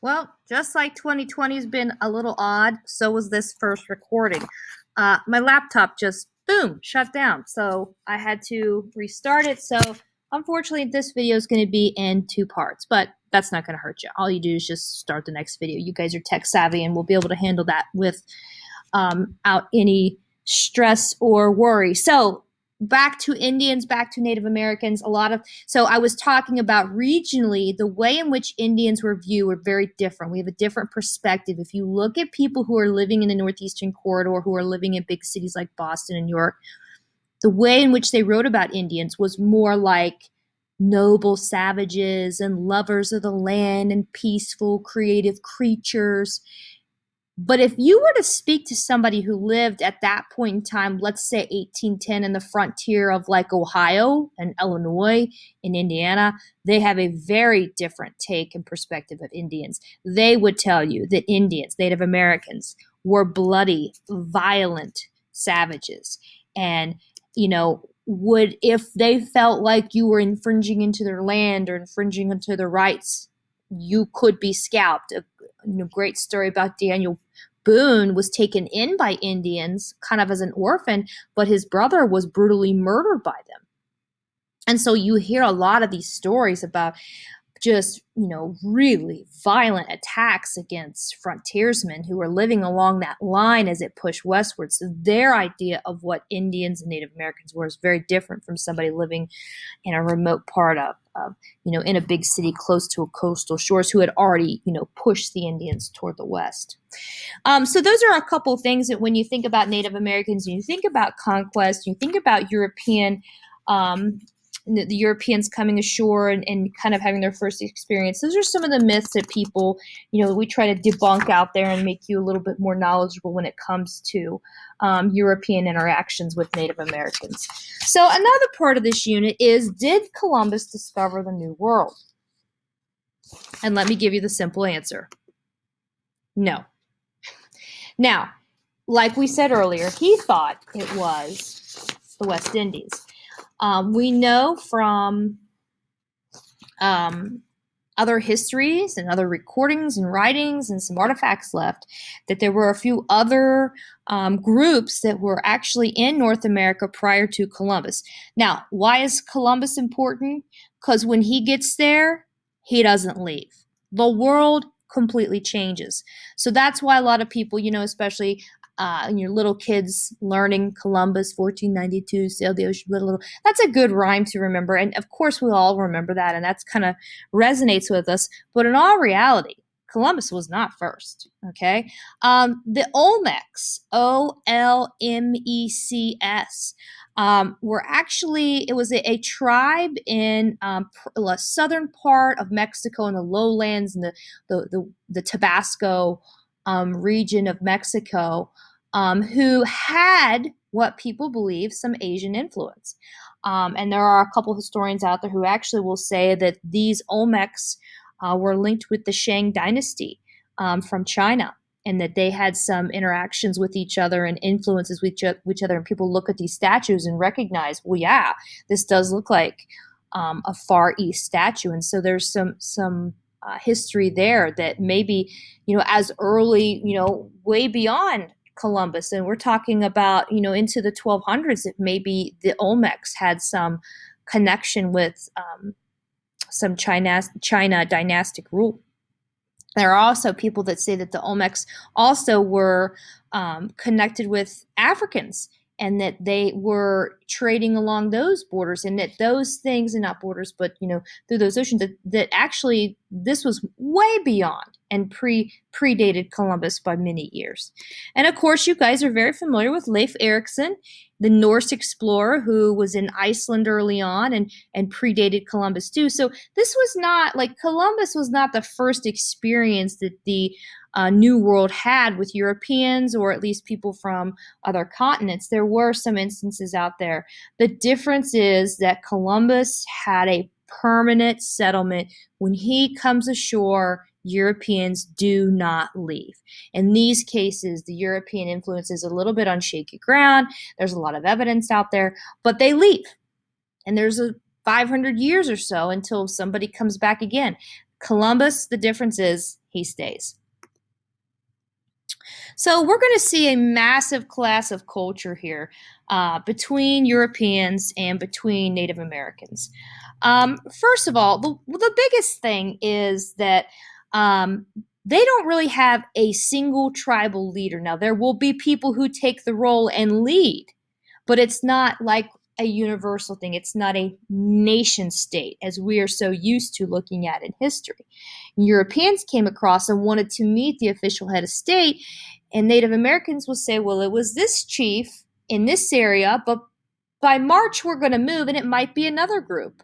Well, just like 2020 has been a little odd, so was this first recording. My laptop just, boom, shut down. So I had to restart it. So unfortunately, this video is going to be in two parts, but that's not going to hurt you. All you do is just start the next video. You guys are tech savvy and we'll be able to handle that without any stress or worry. So back to Indians, back to Native Americans, so I was talking about regionally, the way in which Indians were viewed were very different. We have a different perspective. If you look at people who are living in the Northeastern Corridor, who are living in big cities like Boston and New York, the way in which they wrote about Indians was more like noble savages and lovers of the land and peaceful, creative creatures. But if you were to speak to somebody who lived at that point in time, let's say 1810 in the frontier of like Ohio and Illinois and Indiana, they have a very different take and perspective of Indians. They would tell you that Indians, Native Americans, were bloody, violent savages. And, would, if they felt like you were infringing into their land or infringing into their rights, you could be scalped. A great story about Daniel Boone was taken in by Indians kind of as an orphan, but his brother was brutally murdered by them. And so you hear a lot of these stories about just, really violent attacks against frontiersmen who were living along that line as it pushed westward. So their idea of what Indians and Native Americans were is very different from somebody living in a remote part of in a big city close to a coastal shores who had already, pushed the Indians toward the west. So those are a couple things that when you think about Native Americans, and you think about conquest, you think about European the Europeans coming ashore and kind of having their first experience. Those are some of the myths that people, we try to debunk out there and make you a little bit more knowledgeable when it comes to European interactions with Native Americans. So another part of this unit is, did Columbus discover the New World? And let me give you the simple answer. No. Now, like we said earlier, he thought it was the West Indies. We know from other histories and other recordings and writings and some artifacts left that there were a few other groups that were actually in North America prior to Columbus. Now, why is Columbus important? Because when he gets there, he doesn't leave. The world completely changes. So that's why a lot of people, especially your little kids learning Columbus, 1492, sailed the ocean, little. That's a good rhyme to remember. And of course, we all remember that, and that's kind of resonates with us. But in all reality, Columbus was not first, okay? The Olmecs, Olmecs, were actually, it was a tribe in the southern part of Mexico and the lowlands and the Tabasco region of Mexico, who had what people believe some Asian influence. And there are a couple historians out there who actually will say that these Olmecs were linked with the Shang dynasty from China, and that they had some interactions with each other and influences with each other. And people look at these statues and recognize, well, yeah, this does look like a Far East statue. And so there's some history there that maybe, as early, way beyond Columbus, and we're talking about, into the 1200s, that maybe the Olmecs had some connection with some China dynastic rule. There are also people that say that the Olmecs also were connected with Africans, and that they were trading along those borders, and that those things, and not borders, but through those oceans, that actually this was way beyond and predated Columbus by many years. And of course, you guys are very familiar with Leif Erikson, the Norse explorer who was in Iceland early on and predated Columbus too. So this was not like, Columbus was not the first experience that the New World had with Europeans, or at least people from other continents. There were some instances out there. The difference is that Columbus had a permanent settlement. When he comes ashore, Europeans do not leave. In these cases, the European influence is a little bit on shaky ground. There's a lot of evidence out there, but they leave. And there's 500 years or so until somebody comes back again. Columbus, the difference is he stays. So we're going to see a massive clash of culture here between Europeans and between Native Americans. First of all, the biggest thing is that they don't really have a single tribal leader. Now, there will be people who take the role and lead, but it's not like a universal thing. It's not a nation state as we are so used to looking at in history. Europeans came across and wanted to meet the official head of state, and Native Americans will say, well, it was this chief in this area, but by March we're going to move and it might be another group.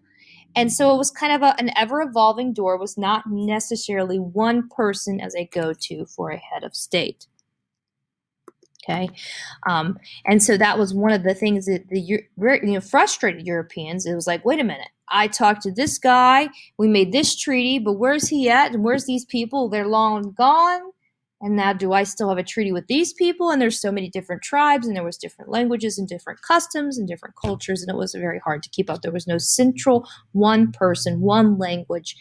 And so it was kind of an ever-evolving door. It was not necessarily one person as a go-to for a head of state. Okay, and so that was one of the things that frustrated Europeans. It was like, wait a minute, I talked to this guy, we made this treaty, but where's he at? And where's these people? They're long gone. And now do I still have a treaty with these people? And there's so many different tribes, and there was different languages and different customs and different cultures, and it was very hard to keep up. There was no central one person, one language,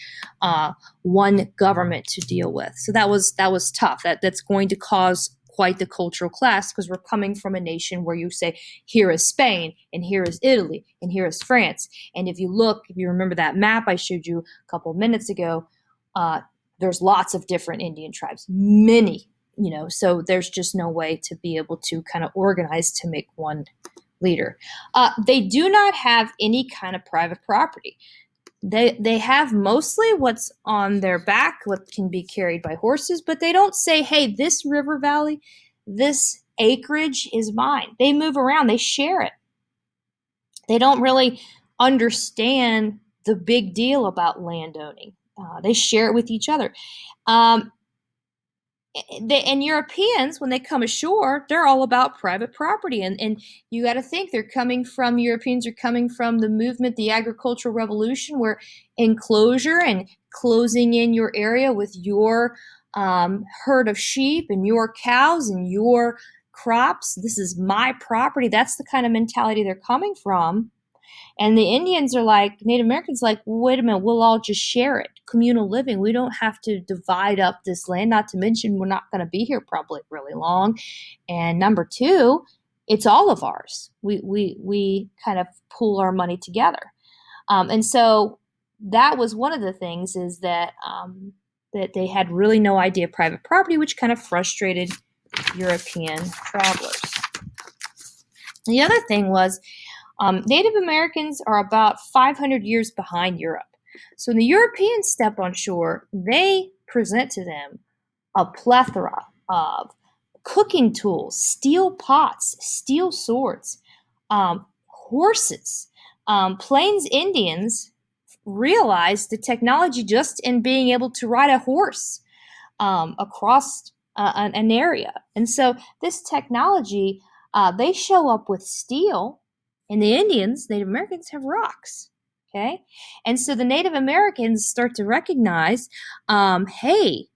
one government to deal with. So that was tough. That's going to cause quite the cultural clash, because we're coming from a nation where you say, here is Spain, and here is Italy, and here is France. And if you remember that map I showed you a couple of minutes ago, there's lots of different Indian tribes, many, so there's just no way to be able to kind of organize to make one leader. They do not have any kind of private property. They have mostly what's on their back, what can be carried by horses, but they don't say, hey, this river valley, this acreage is mine. They move around, they share it. They don't really understand the big deal about landowning. They share it with each other. And Europeans, when they come ashore, they're all about private property. And you got to think Europeans are coming from the movement, the agricultural revolution, where enclosure and closing in your area with your herd of sheep and your cows and your crops. This is my property. That's the kind of mentality they're coming from. And the Indians are like, Native Americans like, wait a minute, we'll all just share it. Communal living. We don't have to divide up this land, not to mention we're not going to be here probably really long. And number two, it's all of ours. We kind of pool our money together. And so that was one of the things, is that that they had really no idea of private property, which kind of frustrated European travelers. The other thing was, Native Americans are about 500 years behind Europe. So when the Europeans step on shore, they present to them a plethora of cooking tools, steel pots, steel swords, horses. Plains Indians realized the technology just in being able to ride a horse across an area. And so this technology, they show up with steel. And the Indians, Native Americans, have rocks, okay? And so the Native Americans start to recognize, hey,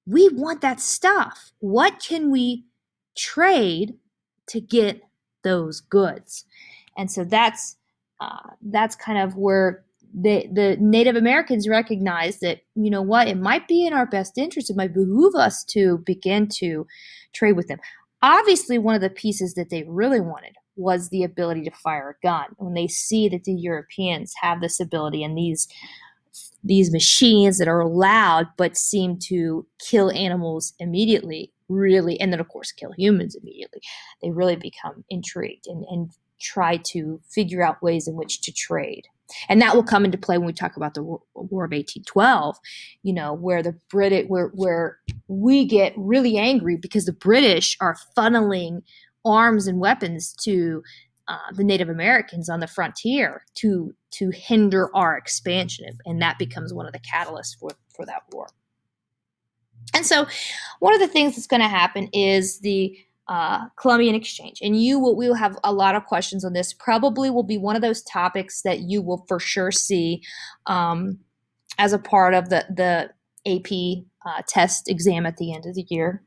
we want that stuff. What can we trade to get those goods? And so that's kind of where the Native Americans recognize that, you know what, it might be in our best interest. It might behoove us to begin to trade with them. Obviously, one of the pieces that they really wanted was the ability to fire a gun. When they see that the Europeans have this ability and these machines that are loud but seem to kill animals immediately, really, and then of course kill humans immediately, they really become intrigued and try to figure out ways in which to trade. And that will come into play when we talk about the War of 1812, where the British, where we get really angry because the British are funneling arms and weapons to the Native Americans on the frontier to hinder our expansion, and that becomes one of the catalysts for that war. And so, one of the things that's going to happen is the Columbian Exchange, and we will have a lot of questions on this. Probably will be one of those topics that you will for sure see as a part of the AP test exam at the end of the year.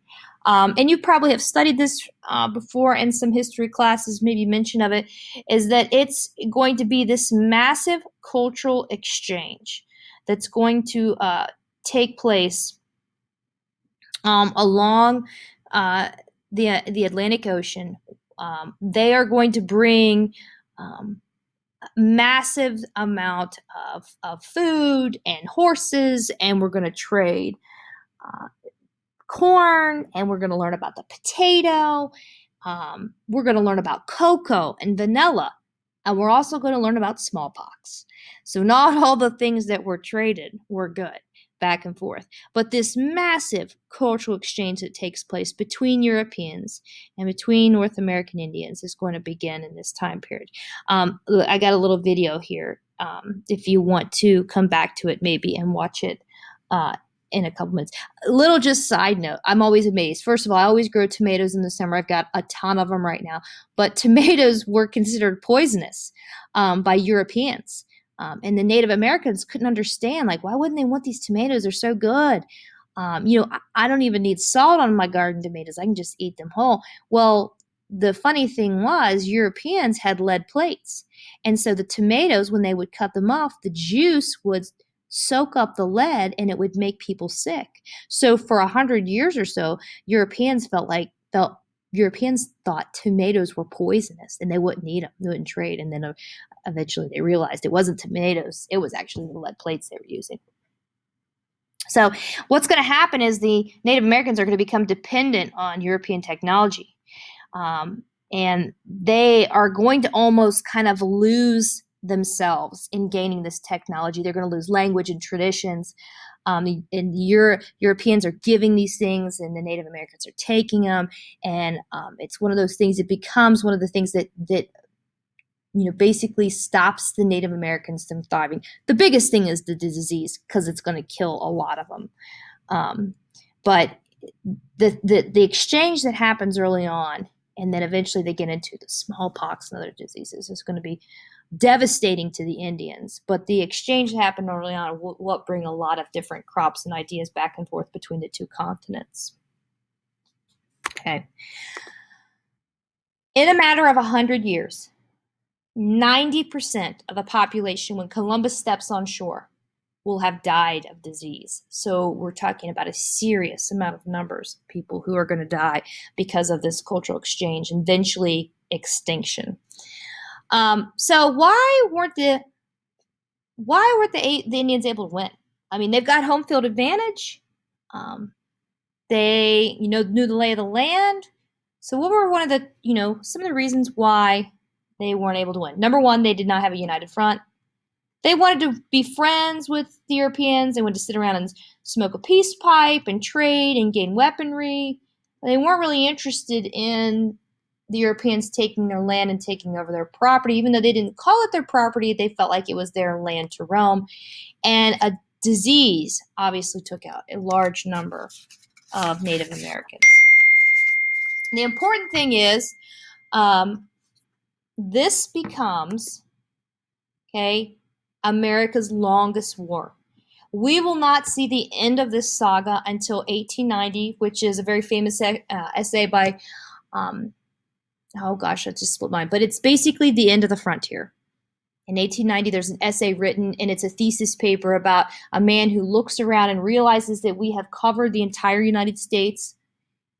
And you probably have studied this before in some history classes, maybe mention of it, is that it's going to be this massive cultural exchange that's going to take place along the Atlantic Ocean. They are going to bring massive amount of food and horses, and we're going to trade corn, and we're going to learn about the potato. We're going to learn about cocoa and vanilla, and we're also going to learn about smallpox. So not all the things that were traded were good back and forth, but this massive cultural exchange that takes place between Europeans and between North American Indians is going to begin in this time period. I got a little video here if you want to come back to it maybe and watch it in a couple minutes. A little just side note, I'm always amazed. First of all, I always grow tomatoes in the summer. I've got a ton of them right now, but tomatoes were considered poisonous by Europeans. And the Native Americans couldn't understand, like, why wouldn't they want these tomatoes? They're so good. I don't even need salt on my garden tomatoes. I can just eat them whole. Well, the funny thing was Europeans had lead plates. And so the tomatoes, when they would cut them off, the juice would soak up the lead and it would make people sick. So for 100 years or so, Europeans thought tomatoes were poisonous and they wouldn't eat them, they wouldn't trade. And then eventually they realized it wasn't tomatoes, it was actually the lead plates they were using. So what's going to happen is the Native Americans are going to become dependent on European technology. And they are going to almost kind of lose themselves in gaining this technology. They're going to lose language and traditions. And Europeans are giving these things, and the Native Americans are taking them. And it's one of those things. It becomes one of the things that basically stops the Native Americans from thriving. The biggest thing is the disease, because it's going to kill a lot of them. But the exchange that happens early on, and then eventually they get into the smallpox and other diseases, is going to be devastating to the Indians. But the exchange that happened early on will bring a lot of different crops and ideas back and forth between the two continents. Okay. In a matter of 100 years, 90% of the population, when Columbus steps on shore, will have died of disease. So we're talking about a serious amount of numbers of people who are going to die because of this cultural exchange and eventually extinction. So why weren't the Indians able to win? I mean, they've got home field advantage. They knew the lay of the land. So what were one of the some of the reasons why they weren't able to win? Number one, they did not have a united front. They wanted to be friends with the Europeans. They wanted to sit around and smoke a peace pipe and trade and gain weaponry. They weren't really interested in the Europeans taking their land and taking over their property. Even though they didn't call it their property, they felt like it was their land to roam. And a disease obviously took out a large number of Native Americans. The important thing is this becomes, America's longest war. We will not see the end of this saga until 1890, which is a very famous essay by, oh gosh, I just split mine, but it's basically the end of the frontier. In 1890, there's an essay written, and it's a thesis paper about a man who looks around and realizes that we have covered the entire United States,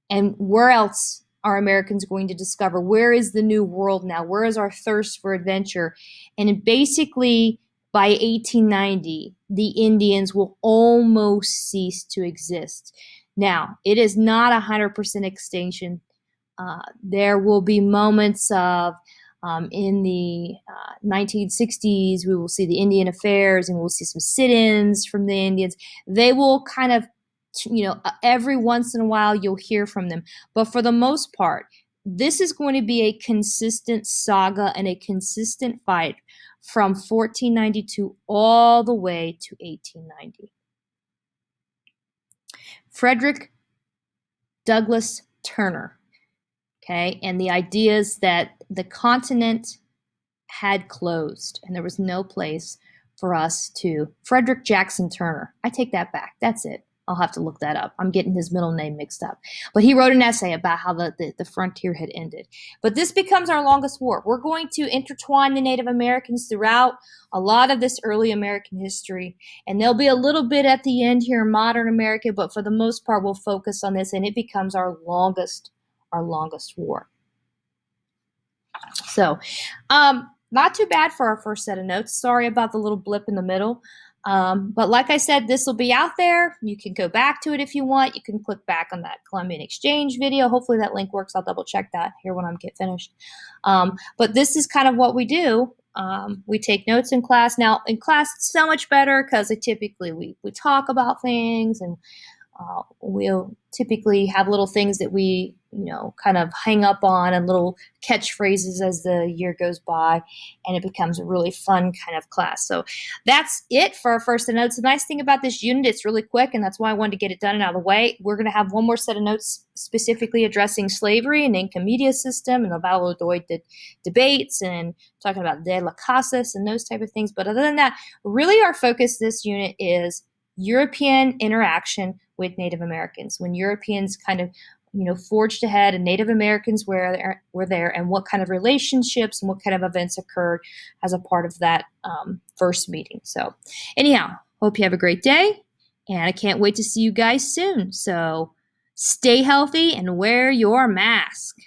and where else are Americans going to discover? Where is the new world now? Where is our thirst for adventure? And basically, by 1890, the Indians will almost cease to exist. Now, it is not 100% extinction. There will be moments of, in the 1960s, we will see the Indian Affairs, and we'll see some sit-ins from the Indians. They will kind of, every once in a while you'll hear from them. But for the most part, this is going to be a consistent saga and a consistent fight from 1492 all the way to 1890. Frederick Douglass Turner, and the ideas that the continent had closed and there was no place for us to. Frederick Jackson Turner, I take that back. That's it. I'll have to look that up. I'm getting his middle name mixed up. But he wrote an essay about how the frontier had ended. But this becomes our longest war. We're going to intertwine the Native Americans throughout a lot of this early American history. And there'll be a little bit at the end here in modern America, but for the most part, we'll focus on this, and it becomes our longest war. So, not too bad for our first set of notes. Sorry about the little blip in the middle. But like I said, this will be out there. You can go back to it if you want. You can click back on that Columbian Exchange video. Hopefully that link works. I'll double check that here when I get finished. But this is kind of what we do. We take notes in class. Now, in class, it's so much better because typically we talk about things, and we'll typically have little things that we, kind of hang up on, and little catchphrases as the year goes by, and it becomes a really fun kind of class. So that's it for our first set of notes. The nice thing about this unit, it's really quick, and that's why I wanted to get it done and out of the way. We're going to have one more set of notes specifically addressing slavery and Inca media system and the Valladolid debates, and talking about De las Casas and those type of things. But other than that, really our focus this unit is European interaction with Native Americans. When Europeans kind of forged ahead and Native Americans were there, and what kind of relationships and what kind of events occurred as a part of that first meeting. So anyhow, hope you have a great day, and I can't wait to see you guys soon. So stay healthy and wear your mask.